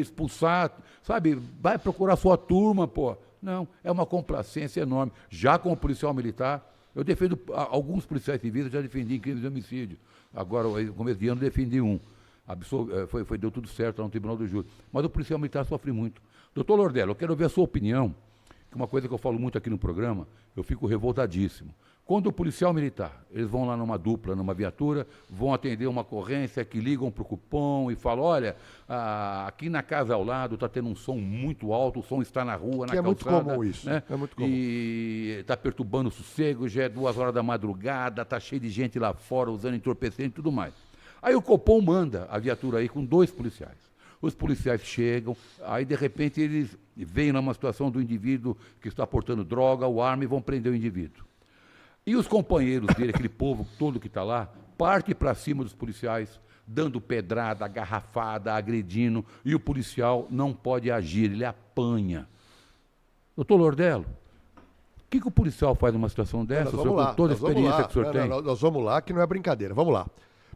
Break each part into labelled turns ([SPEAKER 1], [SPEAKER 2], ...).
[SPEAKER 1] expulsar, sabe? Vai procurar sua turma, pô. Não, é uma complacência enorme. Já com o policial militar, eu defendo alguns policiais civis, eu já defendi em crimes de homicídio. Agora, no começo de ano, defendi um. Deu tudo certo lá no Tribunal do Júri. Mas o policial militar sofre muito. Doutor Lordello, eu quero ver a sua opinião, que é uma coisa que eu falo muito aqui no programa, eu fico revoltadíssimo. Quando o policial militar, eles vão lá numa dupla, numa viatura, vão atender uma ocorrência, que ligam para o cupom e falam, olha, aqui na casa ao lado está tendo um som muito alto, o som está na rua, na calçada.
[SPEAKER 2] É muito comum isso,
[SPEAKER 1] né?
[SPEAKER 2] É muito comum.
[SPEAKER 1] E está perturbando o sossego, já é 2 horas da madrugada, está cheio de gente lá fora usando entorpecente e tudo mais. Aí o cupom manda a viatura aí com 2 policiais. Os policiais chegam, aí de repente eles veem numa situação do indivíduo que está portando droga ou arma e vão prender o indivíduo. E os companheiros dele, aquele povo todo que está lá, parte para cima dos policiais, dando pedrada, agarrafada, agredindo, e o policial não pode agir, ele apanha. Doutor Lordello, o que o policial faz numa situação dessa?
[SPEAKER 2] Vamos lá,
[SPEAKER 1] toda a experiência que o senhor tem?
[SPEAKER 2] Nós vamos lá, que não é brincadeira. Vamos lá.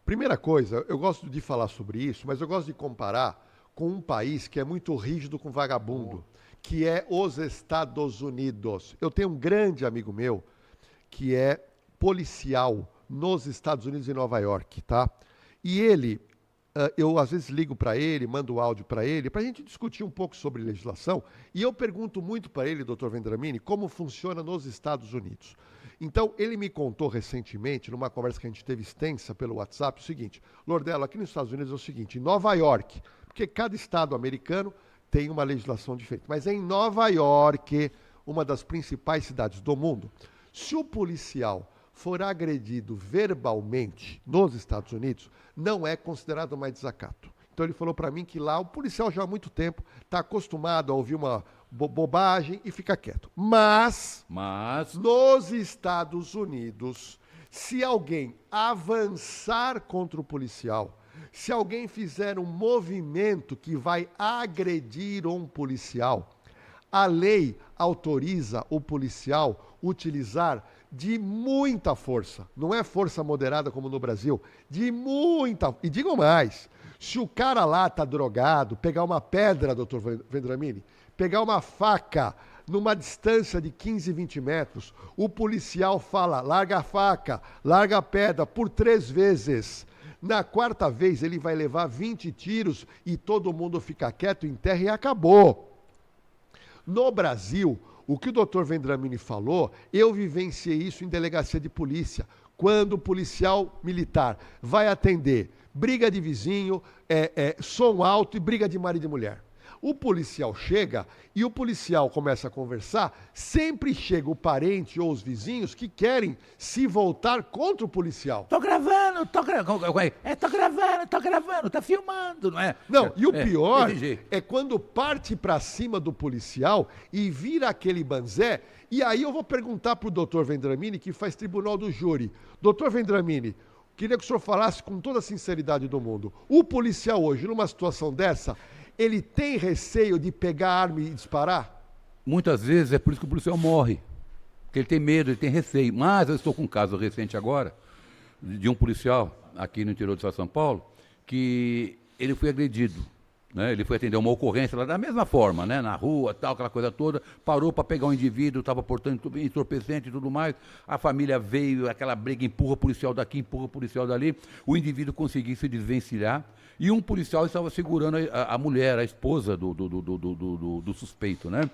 [SPEAKER 2] Primeira coisa, eu gosto de falar sobre isso, mas eu gosto de comparar com um país que é muito rígido com vagabundo, que é os Estados Unidos. Eu tenho um grande amigo meu, que é policial nos Estados Unidos e Nova York, tá? E ele, eu às vezes ligo para ele, mando áudio para ele, para a gente discutir um pouco sobre legislação, e eu pergunto muito para ele, doutor Vendramini, como funciona nos Estados Unidos. Então, ele me contou recentemente, numa conversa que a gente teve extensa pelo WhatsApp, o seguinte, Lordello, aqui nos Estados Unidos é o seguinte, em Nova York, porque cada estado americano tem uma legislação diferente, mas em Nova York, uma das principais cidades do mundo, se o policial for agredido verbalmente nos Estados Unidos, não é considerado mais desacato. Então ele falou para mim que lá o policial já há muito tempo está acostumado a ouvir uma bobagem e fica quieto. Mas nos Estados Unidos, se alguém avançar contra o policial, se alguém fizer um movimento que vai agredir um policial, a lei autoriza o policial utilizar de muita força. Não é força moderada como no Brasil, de muita... E digo mais, se o cara lá tá drogado, pegar uma pedra, doutor Vendramini, pegar uma faca numa distância de 15, 20 metros, o policial fala, larga a faca, larga a pedra, por 3 vezes. Na 4ª vez ele vai levar 20 tiros e todo mundo fica quieto, enterra e acabou. No Brasil, o que o doutor Vendramini falou, eu vivenciei isso em delegacia de polícia. Quando o policial militar vai atender briga de vizinho, som alto e briga de marido e mulher. O policial chega e o policial começa a conversar, sempre chega o parente ou os vizinhos que querem se voltar contra o policial.
[SPEAKER 1] Tô gravando, tô gravando, tá filmando, não é?
[SPEAKER 2] Não, e o pior é quando parte pra cima do policial e vira aquele banzé, e aí eu vou perguntar pro doutor Vendramini, que faz tribunal do júri. Doutor Vendramini, queria que o senhor falasse com toda a sinceridade do mundo. O policial hoje, numa situação dessa, ele tem receio de pegar a arma e disparar?
[SPEAKER 1] Muitas vezes é por isso que o policial morre. Porque ele tem medo, ele tem receio. Mas eu estou com um caso recente agora, de um policial aqui no interior do estado de São Paulo, que ele foi agredido. Né? Ele foi atender uma ocorrência lá da mesma forma, né? Na rua, tal, aquela coisa toda, parou para pegar um indivíduo, estava portando entorpecente e tudo mais, a família veio, aquela briga, empurra o policial daqui, empurra o policial dali, o indivíduo conseguiu se desvencilhar, e um policial estava segurando a mulher, a esposa do suspeito, né?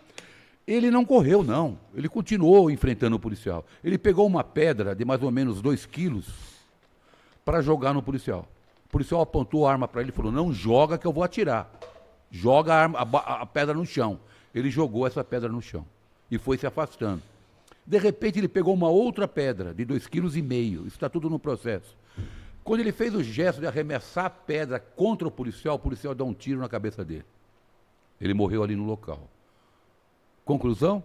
[SPEAKER 1] Ele não correu, não, ele continuou enfrentando o policial. Ele pegou uma pedra de mais ou menos 2 quilos para jogar no policial. O policial apontou a arma para ele e falou, não joga que eu vou atirar. Joga a pedra no chão. Ele jogou essa pedra no chão e foi se afastando. De repente ele pegou uma outra pedra de 2,5 kg, isso está tudo no processo. Quando ele fez o gesto de arremessar a pedra contra o policial dá um tiro na cabeça dele. Ele morreu ali no local. Conclusão?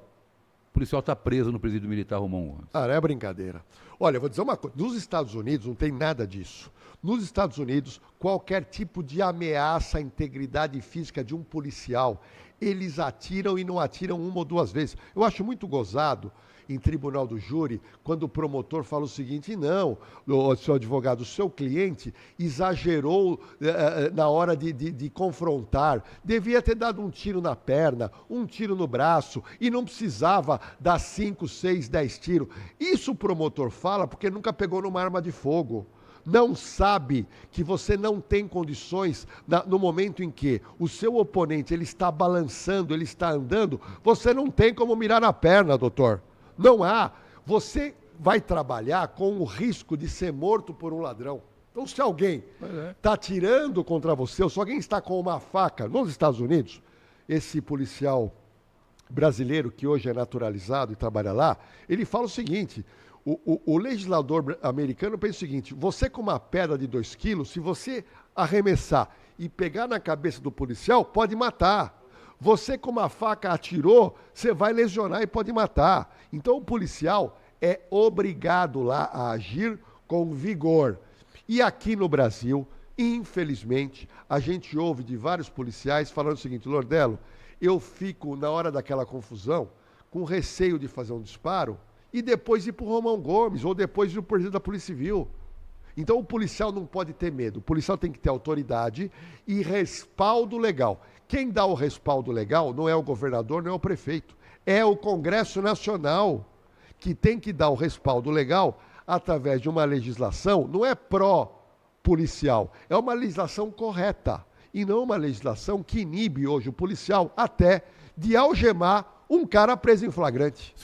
[SPEAKER 1] O policial está preso no presídio militar Romão Gomes.
[SPEAKER 2] Ah, não é brincadeira. Olha, eu vou dizer uma coisa. Nos Estados Unidos não tem nada disso. Nos Estados Unidos, qualquer tipo de ameaça à integridade física de um policial, eles atiram e não atiram 1 ou 2 vezes. Eu acho muito gozado em tribunal do júri quando o promotor fala o seguinte: não, o seu advogado, o seu cliente exagerou na hora de confrontar, devia ter dado um tiro na perna, um tiro no braço e não precisava dar 5, 6, 10 tiros. Isso o promotor fala porque nunca pegou numa arma de fogo. Não sabe que você não tem condições, no momento em que o seu oponente ele está balançando, ele está andando, você não tem como mirar na perna, doutor. Não há. Você vai trabalhar com o risco de ser morto por um ladrão. Então, se alguém está atirando contra você, ou se alguém está com uma faca nos Estados Unidos, esse policial brasileiro que hoje é naturalizado e trabalha lá, ele fala o seguinte: o legislador americano pensa o seguinte: você com uma pedra de 2 quilos, se você arremessar e pegar na cabeça do policial, pode matar. Você com uma faca atirou, você vai lesionar e pode matar. Então o policial é obrigado lá a agir com vigor. E aqui no Brasil, infelizmente, a gente ouve de vários policiais falando o seguinte: Lordelo, eu fico na hora daquela confusão com receio de fazer um disparo e depois ir para o Romão Gomes, ou depois ir para o presidente da Polícia Civil. Então o policial não pode ter medo, o policial tem que ter autoridade e respaldo legal. Quem dá o respaldo legal não é o governador, não é o prefeito, é o Congresso Nacional, que tem que dar o respaldo legal através de uma legislação, não é pró-policial, é uma legislação correta, e não uma legislação que inibe hoje o policial até de algemar um cara preso em flagrante.